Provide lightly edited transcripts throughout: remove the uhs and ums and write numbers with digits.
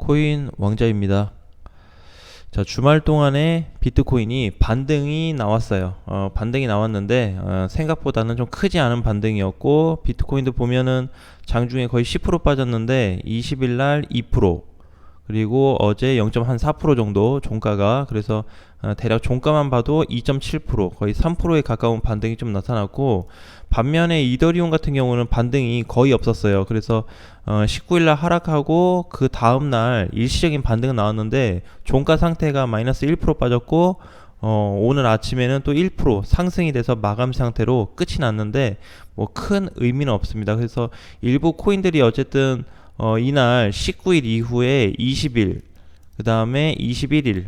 코인 왕자입니다. 자, 주말 동안에 비트코인이 반등이 나왔어요. 반등이 나왔는데 생각보다는 좀 크지 않은 반등이었고, 비트코인도 보면은 장중에 거의 10% 빠졌는데 20일 날 2%, 그리고 어제 0.4% 정도 종가가, 그래서 대략 종가만 봐도 2.7%, 거의 3%에 가까운 반등이 좀 나타났고, 반면에 이더리움 같은 경우는 반등이 거의 없었어요. 그래서 19일날 하락하고 그 다음날 일시적인 반등은 나왔는데 종가 상태가 마이너스 1% 빠졌고, 오늘 아침에는 또 1% 상승이 돼서 마감 상태로 끝이 났는데 뭐 큰 의미는 없습니다. 그래서 일부 코인들이 어쨌든 이날 19일 이후에 20일, 그 다음에 21일,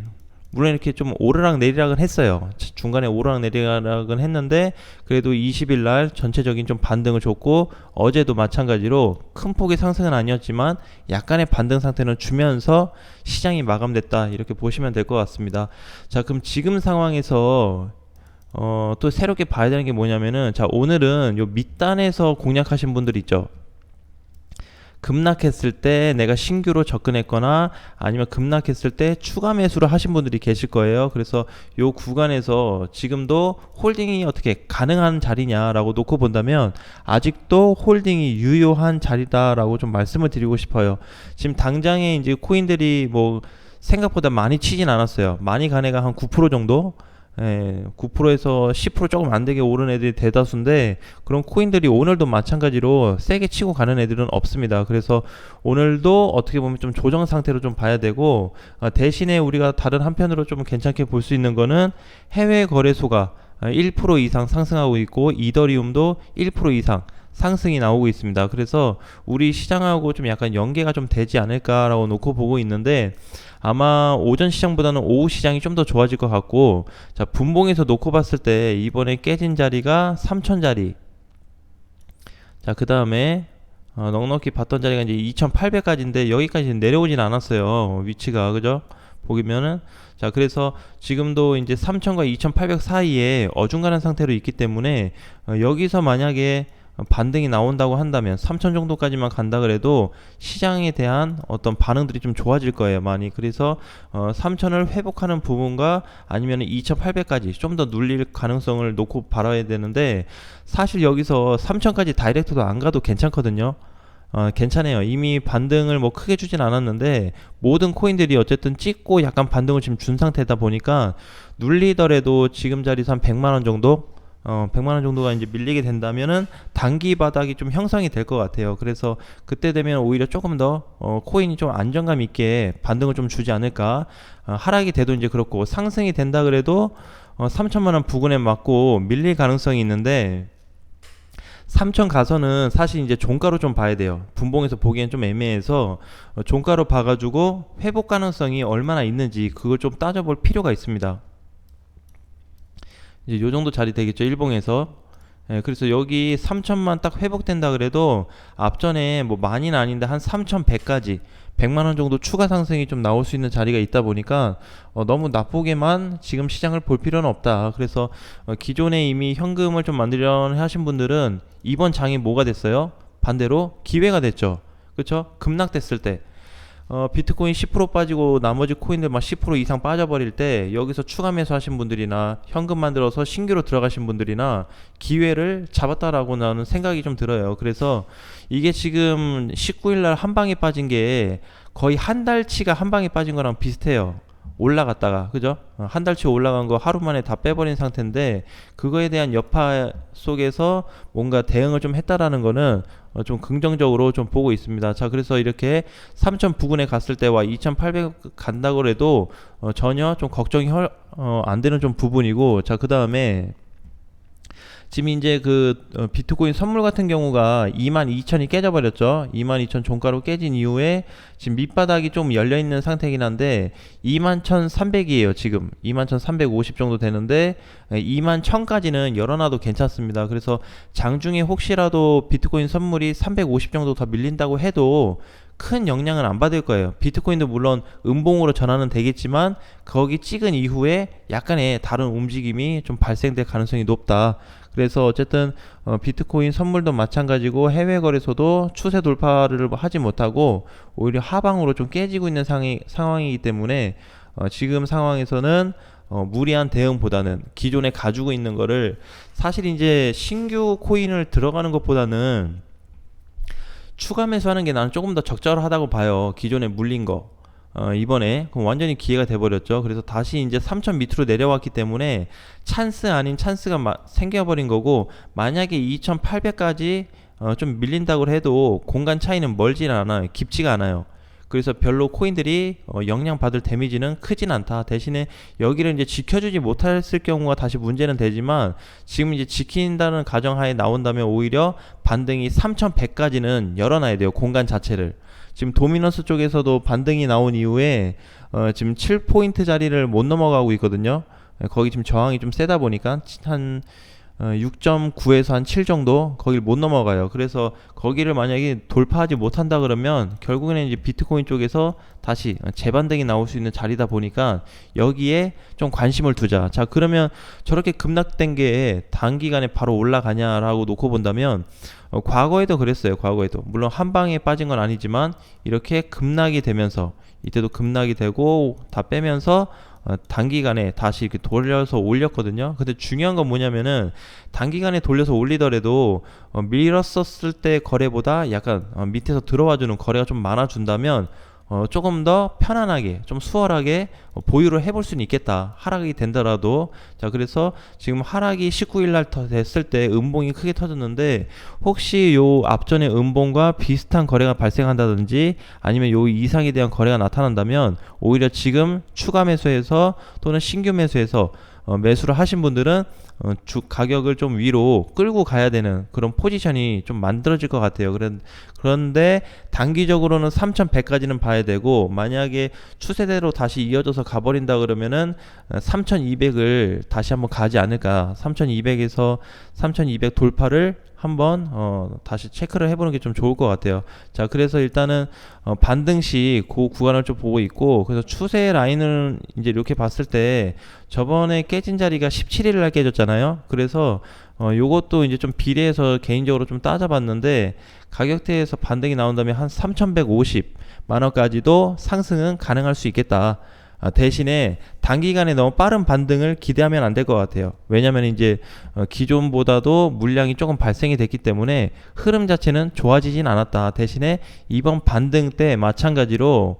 물론 이렇게 좀 오르락 내리락은 했어요. 중간에 오르락 내리락은 했는데 그래도 20일 날 전체적인 좀 반등을 줬고, 어제도 마찬가지로 큰 폭의 상승은 아니었지만 약간의 반등 상태는 주면서 시장이 마감됐다, 이렇게 보시면 될 것 같습니다. 자, 그럼 지금 상황에서 또 새롭게 봐야 되는 게 뭐냐면은, 자, 오늘은 요 밑단에서 공략하신 분들 있죠. 급락했을 때 내가 신규로 접근했거나 아니면 급락했을 때 추가 매수를 하신 분들이 계실 거예요. 그래서 요 구간에서 지금도 홀딩이 어떻게 가능한 자리냐라고 놓고 본다면 아직도 홀딩이 유효한 자리다라고 좀 말씀을 드리고 싶어요. 지금 당장에 이제 코인들이 뭐 생각보다 많이 치진 않았어요. 많이 간 애가 한 9% 정도, 9%에서 10% 조금 안 되게 오른 애들이 대다수인데, 그런 코인들이 오늘도 마찬가지로 세게 치고 가는 애들은 없습니다. 그래서 오늘도 어떻게 보면 좀 조정 상태로 좀 봐야 되고, 대신에 우리가 다른 한편으로 좀 괜찮게 볼 수 있는 거는 해외 거래소가 1% 이상 상승하고 있고, 이더리움도 1% 이상 상승이 나오고 있습니다. 그래서 우리 시장하고 좀 약간 연계가 좀 되지 않을까라고 놓고 보고 있는데, 아마 오전 시장보다는 오후 시장이 좀 더 좋아질 것 같고, 자, 분봉에서 놓고 봤을 때 이번에 깨진 자리가 3000자리, 자, 그 다음에 넉넉히 봤던 자리가 이제 2800까지인데 여기까지 내려오진 않았어요, 위치가. 그죠? 보면은, 자, 그래서 지금도 이제 3000과 2800 사이에 어중간한 상태로 있기 때문에 여기서 만약에 반등이 나온다고 한다면 3000 정도까지만 간다 그래도 시장에 대한 어떤 반응들이 좀 좋아질 거예요, 많이. 그래서 3000을 회복하는 부분과 아니면 2800까지 좀 더 눌릴 가능성을 놓고 바라야 되는데, 사실 여기서 3000까지 다이렉트도 안 가도 괜찮거든요. 괜찮아요. 이미 반등을 뭐 크게 주진 않았는데 모든 코인들이 어쨌든 찍고 약간 반등을 지금 준 상태다 보니까 눌리더라도 지금 자리에서 한 100만원 정도, 100만원 정도가 이제 밀리게 된다면은 단기 바닥이 좀 형성이 될 것 같아요. 그래서 그때 되면 오히려 조금 더 코인이 좀 안정감 있게 반등을 좀 주지 않을까. 하락이 돼도 이제 그렇고, 상승이 된다 그래도 3천만원 부근에 맞고 밀릴 가능성이 있는데, 3000 가서는 사실 이제 종가로 좀 봐야 돼요. 분봉에서 보기엔 좀 애매해서 종가로 봐가지고 회복 가능성이 얼마나 있는지 그걸 좀 따져볼 필요가 있습니다. 이제 요 정도 자리 되겠죠, 일봉에서. 그래서 여기 3000만 딱 회복된다 그래도 앞전에 뭐 많이는 아닌데 한 3100까지 100만원 정도 추가 상승이 좀 나올 수 있는 자리가 있다 보니까 너무 나쁘게만 지금 시장을 볼 필요는 없다. 그래서 기존에 이미 현금을 좀 만들려는 하신 분들은 이번 장이 뭐가 됐어요? 반대로 기회가 됐죠. 그렇죠? 급락됐을 때 비트코인 10% 빠지고 나머지 코인들 막 10% 이상 빠져버릴 때 여기서 추가 매수 하신 분들이나 현금 만들어서 신규로 들어가신 분들이나 기회를 잡았다라고 나는 생각이 좀 들어요. 그래서 이게 지금 19일날 한 방에 빠진 게 거의 한 달치가 한 방에 빠진 거랑 비슷해요. 올라갔다가, 그죠? 한 달치 올라간 거 하루 만에 다 빼버린 상태인데, 그거에 대한 여파 속에서 뭔가 대응을 좀 했다라는 거는 좀 긍정적으로 좀 보고 있습니다. 자, 그래서 이렇게 3000 부근에 갔을 때와 2800 간다고 해도 전혀 좀 걱정이 안 되는 좀 부분이고, 자, 그 다음에 지금 이제 비트코인 선물 같은 경우가 22,000이 깨져버렸죠. 22,000 종가로 깨진 이후에 지금 밑바닥이 좀 열려있는 상태이긴 한데 21,300이에요. 지금 21,350 정도 되는데 21,000까지는 열어놔도 괜찮습니다. 그래서 장중에 혹시라도 비트코인 선물이 350 정도 더 밀린다고 해도 큰 영향은 안 받을 거예요. 비트코인도 물론 음봉으로 전환은 되겠지만 거기 찍은 이후에 약간의 다른 움직임이 좀 발생될 가능성이 높다. 그래서 어쨌든 비트코인 선물도 마찬가지고 해외 거래소도 추세 돌파를 하지 못하고 오히려 하방으로 좀 깨지고 있는 상황이기 때문에 지금 상황에서는 무리한 대응보다는 기존에 가지고 있는 거를, 사실 이제 신규 코인을 들어가는 것보다는 추가 매수하는 게 나는 조금 더 적절하다고 봐요. 기존에 물린 거. 이번에 그럼 완전히 기회가 돼버렸죠. 그래서 다시 이제 3000 밑으로 내려왔기 때문에 찬스 아닌 찬스가 생겨버린 거고, 만약에 2800까지 좀 밀린다고 해도 공간 차이는 멀진 않아요. 깊지가 않아요. 그래서 별로 코인들이 영향 받을 데미지는 크진 않다. 대신에 여기를 이제 지켜주지 못했을 경우가 다시 문제는 되지만, 지금 이제 지킨다는 가정하에 나온다면 오히려 반등이 3100까지는 열어놔야 돼요. 공간 자체를. 지금 도미너스 쪽에서도 반등이 나온 이후에 지금 7포인트 자리를 못 넘어가고 있거든요. 거기 지금 저항이 좀 세다 보니까 한 6.9에서 한 7 정도 거길 못 넘어가요. 그래서 거기를 만약에 돌파하지 못한다 그러면 결국에는 이제 비트코인 쪽에서 다시 재반등이 나올 수 있는 자리다 보니까 여기에 좀 관심을 두자. 자, 그러면 저렇게 급락된 게 단기간에 바로 올라가냐라고 놓고 본다면 과거에도 그랬어요. 과거에도 물론 한 방에 빠진 건 아니지만 이렇게 급락이 되면서, 이때도 급락이 되고 다 빼면서 단기간에 다시 이렇게 돌려서 올렸거든요. 근데 중요한 건 뭐냐면은 단기간에 돌려서 올리더라도 밀었었을 때 거래보다 약간 밑에서 들어와주는 거래가 좀 많아준다면 조금 더 편안하게 좀 수월하게 보유를 해볼 수는 있겠다. 하락이 된다라도. 자, 그래서 지금 하락이 19일날 됐을 때 음봉이 크게 터졌는데, 혹시 요 앞전에 음봉과 비슷한 거래가 발생한다든지 아니면 요 이상에 대한 거래가 나타난다면 오히려 지금 추가 매수해서 또는 신규 매수해서 매수를 하신 분들은 가격을 좀 위로 끌고 가야 되는 그런 포지션이 좀 만들어질 것 같아요. 그런데 단기적으로는 3100까지는 봐야 되고, 만약에 추세대로 다시 이어져서 가버린다 그러면은 3200을 다시 한번 가지 않을까. 3200에서 3200 돌파를 한번 다시 체크를 해보는 게 좀 좋을 것 같아요. 자, 그래서 일단은 반등시 그 구간을 좀 보고 있고, 그래서 추세 라인을 이제 이렇게 봤을 때 저번에 깨진 자리가 17일날 깨졌잖아요. 그래서 요것도 이제 좀 비례해서 개인적으로 좀 따져봤는데, 가격대에서 반등이 나온다면 한 3150만원까지도 상승은 가능할 수 있겠다. 대신에 단기간에 너무 빠른 반등을 기대하면 안 될 것 같아요. 왜냐면 이제 기존보다도 물량이 조금 발생이 됐기 때문에 흐름 자체는 좋아지진 않았다. 대신에 이번 반등 때 마찬가지로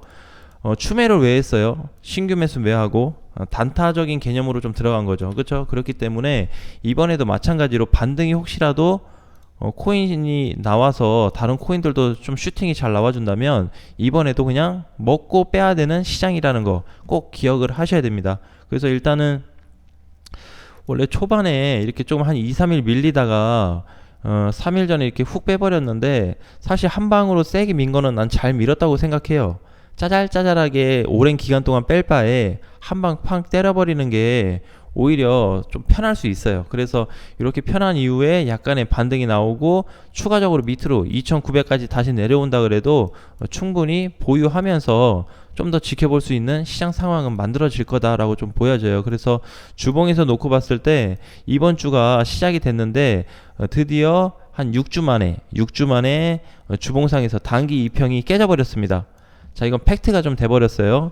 추매를 왜 했어요? 신규 매수 왜 하고 단타적인 개념으로 좀 들어간 거죠. 그렇죠? 그렇기 때문에 이번에도 마찬가지로 반등이 혹시라도 코인이 나와서 다른 코인들도 좀 슈팅이 잘 나와준다면 이번에도 그냥 먹고 빼야 되는 시장이라는 거 꼭 기억을 하셔야 됩니다. 그래서 일단은 원래 초반에 이렇게 좀 한 2-3일 밀리다가 3일 전에 이렇게 훅 빼버렸는데, 사실 한 방으로 세게 민 거는 난 잘 밀었다고 생각해요. 짜잘짜잘하게 오랜 기간 동안 뺄 바에 한 방 팡 때려버리는 게 오히려 좀 편할 수 있어요. 그래서 이렇게 편한 이후에 약간의 반등이 나오고 추가적으로 밑으로 2900까지 다시 내려온다 그래도 충분히 보유하면서 좀 더 지켜볼 수 있는 시장 상황은 만들어질 거다라고 좀 보여져요. 그래서 주봉에서 놓고 봤을 때 이번 주가 시작이 됐는데 드디어 한 6주 만에 주봉상에서 단기 이평이 깨져버렸습니다. 자, 이건 팩트가 좀 돼버렸어요.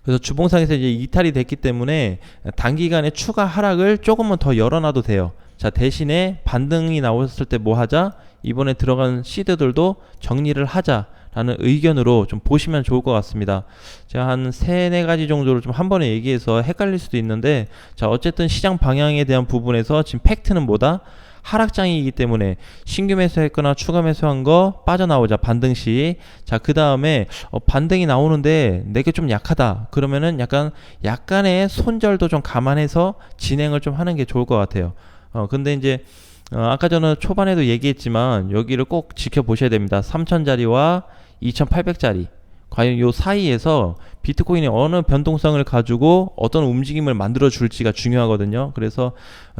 그래서 주봉상에서 이제 이탈이 됐기 때문에 단기간에 추가 하락을 조금만 더 열어놔도 돼요. 자, 대신에 반등이 나왔을 때 뭐 하자? 이번에 들어간 시드들도 정리를 하자라는 의견으로 좀 보시면 좋을 것 같습니다. 제가 한 3-4가지 정도를 좀 한 번에 얘기해서 헷갈릴 수도 있는데, 자, 어쨌든 시장 방향에 대한 부분에서 지금 팩트는 뭐다? 하락장이기 때문에 신규 매수했거나 추가 매수한 거 빠져나오자, 반등 시. 자, 그 다음에 반등이 나오는데 내게 좀 약하다 그러면은 약간의 손절도 좀 감안해서 진행을 좀 하는 게 좋을 것 같아요. 근데 이제 아까 저는 초반에도 얘기했지만 여기를 꼭 지켜보셔야 됩니다. 3000짜리와 2800짜리 과연 요 사이에서 비트코인이 어느 변동성을 가지고 어떤 움직임을 만들어 줄지가 중요하거든요. 그래서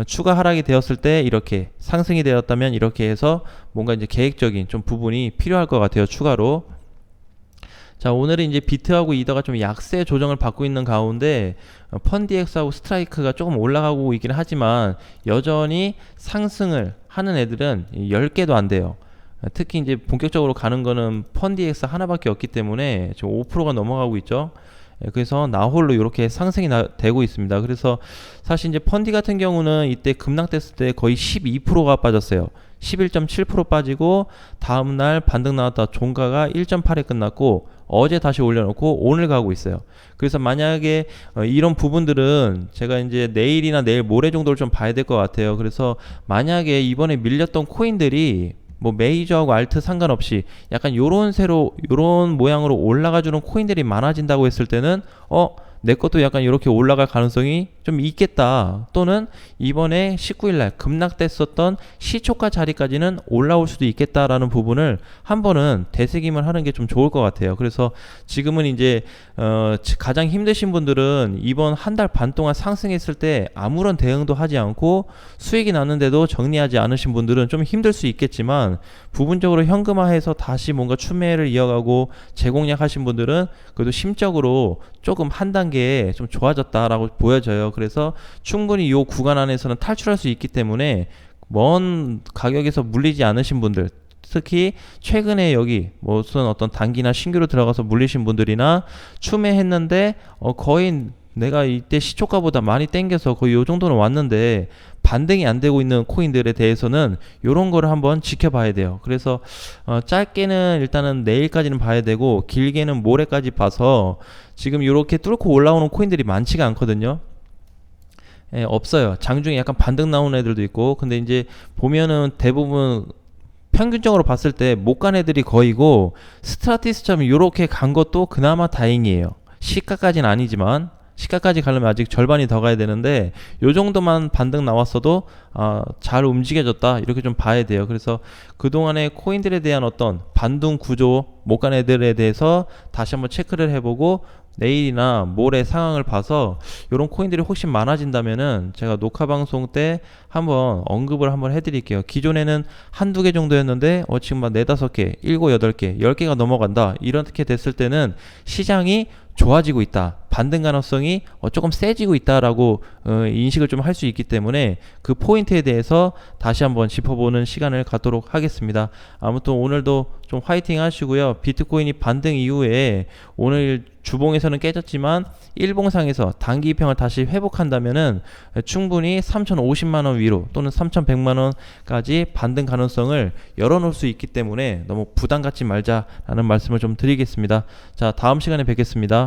추가 하락이 되었을 때 이렇게, 상승이 되었다면 이렇게 해서 뭔가 이제 계획적인 좀 부분이 필요할 것 같아요. 추가로. 자, 오늘은 이제 비트하고 이더가 좀 약세 조정을 받고 있는 가운데 펀디엑스하고 스트라이크가 조금 올라가고 있긴 하지만 여전히 상승을 하는 애들은 10개도 안 돼요. 특히 이제 본격적으로 가는 거는 펀디엑스 하나밖에 없기 때문에 지금 5%가 넘어가고 있죠. 그래서 나홀로 이렇게 상승이 되고 있습니다. 그래서 사실 이제 펀디 같은 경우는 이때 급락됐을 때 거의 12%가 빠졌어요. 11.7% 빠지고 다음날 반등 나왔다 종가가 1.8에 끝났고 어제 다시 올려놓고 오늘 가고 있어요. 그래서 만약에 이런 부분들은 제가 이제 내일이나 내일 모레 정도를 좀 봐야 될 것 같아요. 그래서 만약에 이번에 밀렸던 코인들이 뭐 메이저하고 알트 상관없이 약간 요런 모양으로 올라가주는 코인들이 많아진다고 했을 때는 내 것도 약간 이렇게 올라갈 가능성이 좀 있겠다. 또는 이번에 19일날 급락됐었던 시초가 자리까지는 올라올 수도 있겠다라는 부분을 한번은 되새김을 하는 게 좀 좋을 것 같아요. 그래서 지금은 이제 가장 힘드신 분들은 이번 한 달 반 동안 상승했을 때 아무런 대응도 하지 않고 수익이 났는데도 정리하지 않으신 분들은 좀 힘들 수 있겠지만 부분적으로 현금화해서 다시 뭔가 추매를 이어가고 재공략 하신 분들은 그래도 심적으로 조금 한 단계 좀 좋아졌다라고 보여져요. 그래서 충분히 이 구간 안에서는 탈출할 수 있기 때문에 먼 가격에서 물리지 않으신 분들, 특히 최근에 여기 무슨 어떤 단기나 신규로 들어가서 물리신 분들이나 추매했는데 거의 내가 이때 시초가보다 많이 땡겨서 거의 요 정도는 왔는데 반등이 안 되고 있는 코인들에 대해서는 요런 거를 한번 지켜봐야 돼요. 그래서 짧게는 일단은 내일까지는 봐야 되고 길게는 모레까지 봐서 지금 요렇게 뚫고 올라오는 코인들이 많지가 않거든요. 없어요. 장중에 약간 반등 나오는 애들도 있고 근데 이제 보면은 대부분 평균적으로 봤을 때 못 간 애들이 거의고 스트라티스처럼 이렇게 간 것도 그나마 다행이에요. 시가까지는 아니지만 시가까지 가려면 아직 절반이 더 가야 되는데 요 정도만 반등 나왔어도 잘 움직여졌다 이렇게 좀 봐야 돼요. 그래서 그동안의 코인들에 대한 어떤 반등 구조 못 간 애들에 대해서 다시 한번 체크를 해보고 내일이나 모레 상황을 봐서 이런 코인들이 혹시 많아진다면은 제가 녹화 방송 때 한번 언급을 한번 해드릴게요. 기존에는 한두 개 정도였는데 지금 막 4-5개, 7, 8개, 10개가 넘어간다. 이렇게 됐을 때는 시장이 좋아지고 있다. 반등 가능성이 조금 세지고 있다라고 인식을 좀 할 수 있기 때문에 그 포인트에 대해서 다시 한번 짚어보는 시간을 갖도록 하겠습니다. 아무튼 오늘도 좀 화이팅 하시고요. 비트코인이 반등 이후에 오늘 주봉에서는 깨졌지만 일봉상에서 단기 이평을 다시 회복한다면은 충분히 3,050만원 위로 또는 3,100만원까지 반등 가능성을 열어놓을 수 있기 때문에 너무 부담 갖지 말자라는 말씀을 좀 드리겠습니다. 자, 다음 시간에 뵙겠습니다.